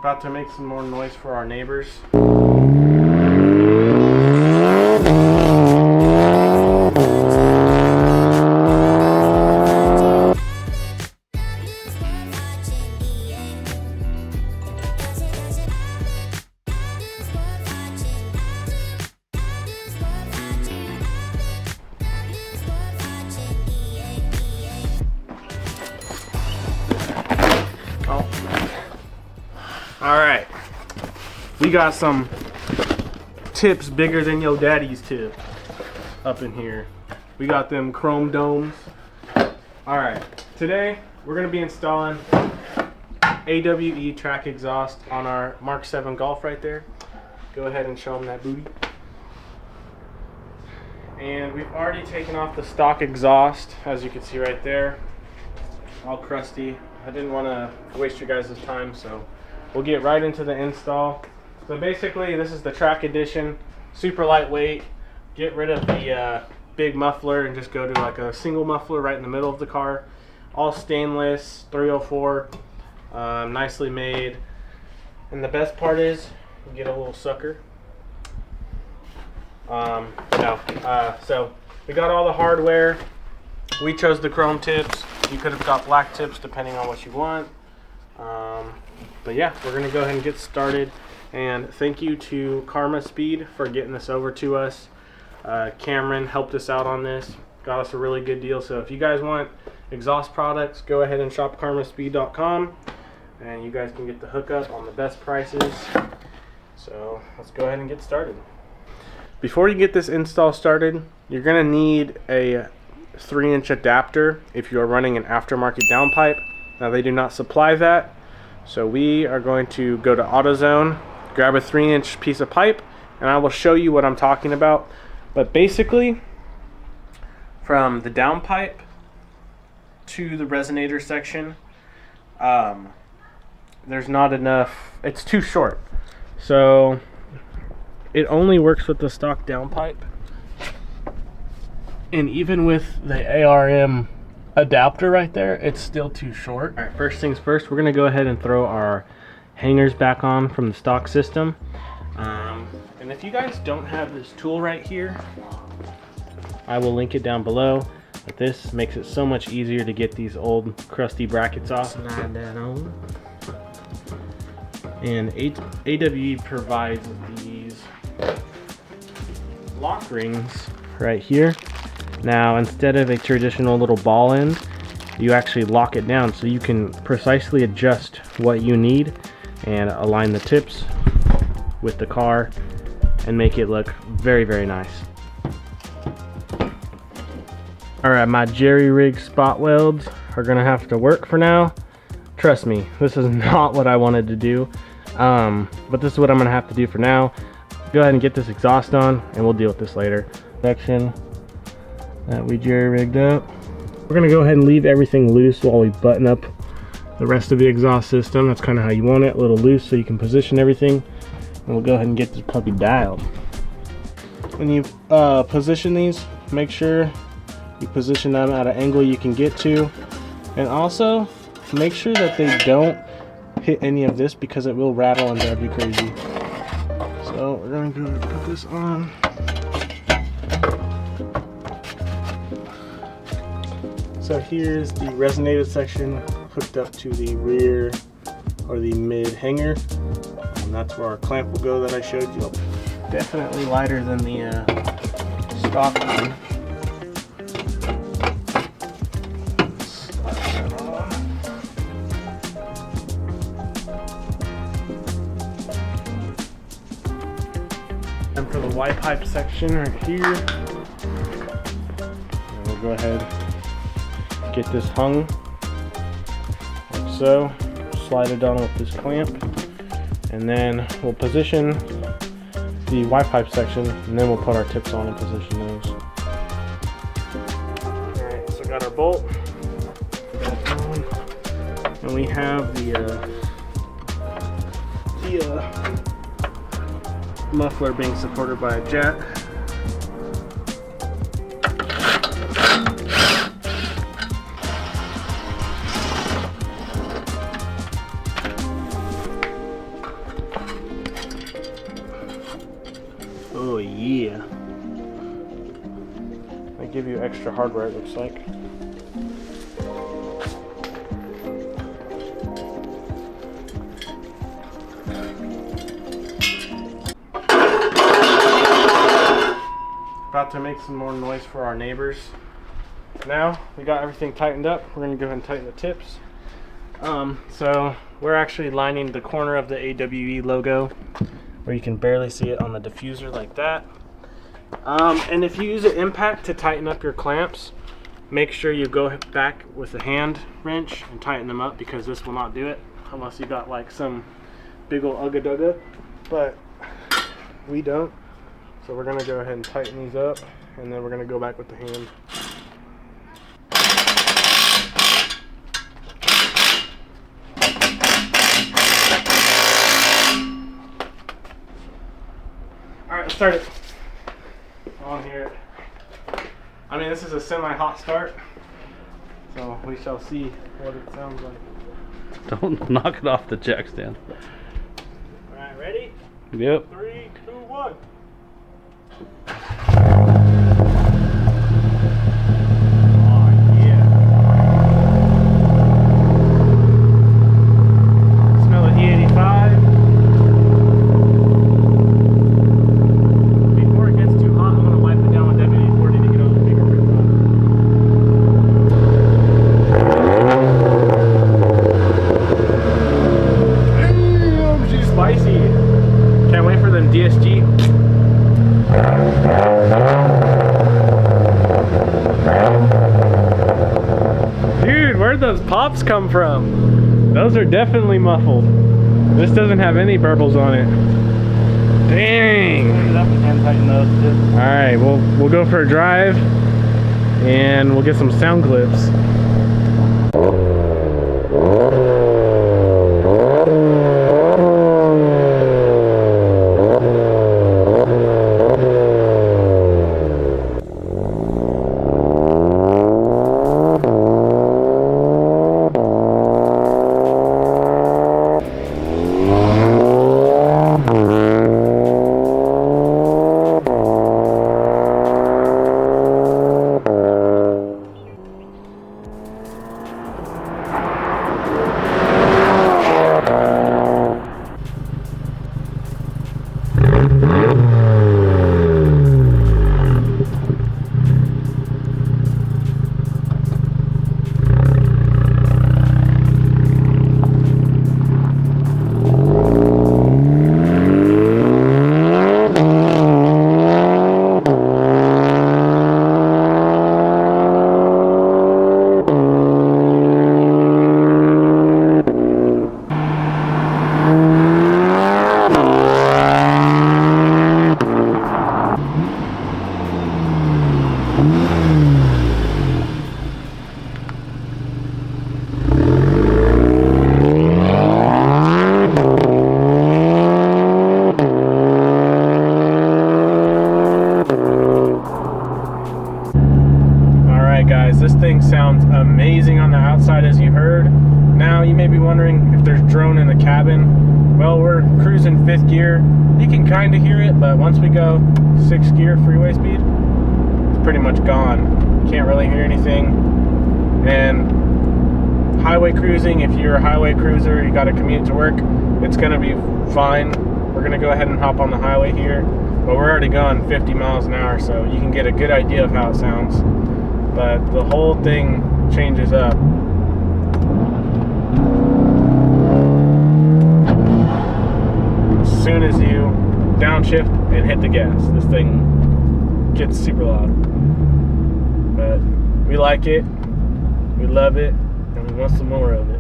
About to make some more noise for our neighbors. Alright, we got some tips bigger than your daddy's tip up in here. We got them chrome domes. Alright, today we're going to be installing AWE track exhaust on our Mk7 Golf right there. Go ahead and show them that booty. And we've already taken off the stock exhaust, as you can see right there. All crusty. I didn't want to waste your guys' time, so we'll get right into the install. So basically, this is the track edition, super lightweight. Get rid of the big muffler and just go to like a single muffler right in the middle of the car. All stainless, 304, nicely made. And the best part is, you get a little sucker. So we got all the hardware. We chose the chrome tips. You could have got black tips depending on what you want. But yeah, we're gonna go ahead and get started. And thank you to Karma Speed for getting this over to us. Cameron helped us out on this, got us a really good deal. So if you guys want exhaust products, go ahead and shop karmaspeed.com and you guys can get the hookup on the best prices. So let's go ahead and get started. Before you get this install started, you're gonna need a 3-inch adapter if you are running an aftermarket downpipe. Now they do not supply that, so we are going to go to AutoZone, grab a 3-inch piece of pipe, and I will show you what I'm talking about. But basically, from the downpipe to the resonator section, there's not enough, it's too short. So it only works with the stock downpipe. And even with the ARM adapter right there, it's still too short. All right, first things first, we're gonna go ahead and throw our hangers back on from the stock system. And if you guys don't have this tool right here, I will link it down below. But this makes it so much easier to get these old crusty brackets off. Slide that on. And AWE provides these lock rings right here. Now, instead of a traditional little ball end, you actually lock it down so you can precisely adjust what you need and align the tips with the car and make it look very, very nice. Alright, my jerry rig spot welds are gonna have to work for now. Trust me, this is not what I wanted to do, but this is what I'm gonna have to do for now. Go ahead and get this exhaust on and we'll deal with this later. Section that we jerry rigged up. We're gonna go ahead and leave everything loose while we button up the rest of the exhaust system. That's kind of how you want it, a little loose so you can position everything. And we'll go ahead and get this puppy dialed. When you position these, make sure you position them at an angle you can get to, and also make sure that they don't hit any of this because it will rattle and drive you crazy. So we're going to put this on. So here's the resonated section hooked up to the rear or the mid hanger, and that's where our clamp will go that I showed you. Definitely lighter than the stock one. And for the Y pipe section right here, and we'll go ahead, get this hung like so, slide it down with this clamp, and then we'll position the Y pipe section, and then we'll put our tips on and position those. Alright, so got our bolt, and we have the muffler being supported by a jet. yeah. They give you extra hardware, it looks like. About to make some more noise for our neighbors. Now we got everything tightened up. We're gonna go ahead and tighten the tips. So we're actually lining the corner of the AWE logo where you can barely see it on the diffuser like that. And if you use an impact to tighten up your clamps, make sure you go back with a hand wrench and tighten them up, because this will not do it unless you got like some big ol' ugga dugga, but we don't. So we're gonna go ahead and tighten these up, and then we're gonna go back with the hand. All right, let's start it. On here. I mean, this is a semi-hot start, so we shall see what it sounds like. Don't knock it off the jack stand. All right, ready? Yep. 3, 2, 1. Dude, where'd those pops come from? Those are definitely muffled. This doesn't have any burbles on it. Dang. Alright, we'll go for a drive and we'll get some sound clips. This thing sounds amazing on the outside, as you heard. Now you may be wondering if there's drone in the cabin. Well, we're cruising 5th gear. You can kind of hear it, but once we go 6th gear freeway speed, it's pretty much gone. Can't really hear anything. And highway cruising, if you're a highway cruiser, you got to commute to work, it's gonna be fine. We're gonna go ahead and hop on the highway here, but we're already going 50 miles an hour, so you can get a good idea of how it sounds. But the whole thing changes up. As soon as you downshift and hit the gas, this thing gets super loud. But we like it, we love it, and we want some more of it.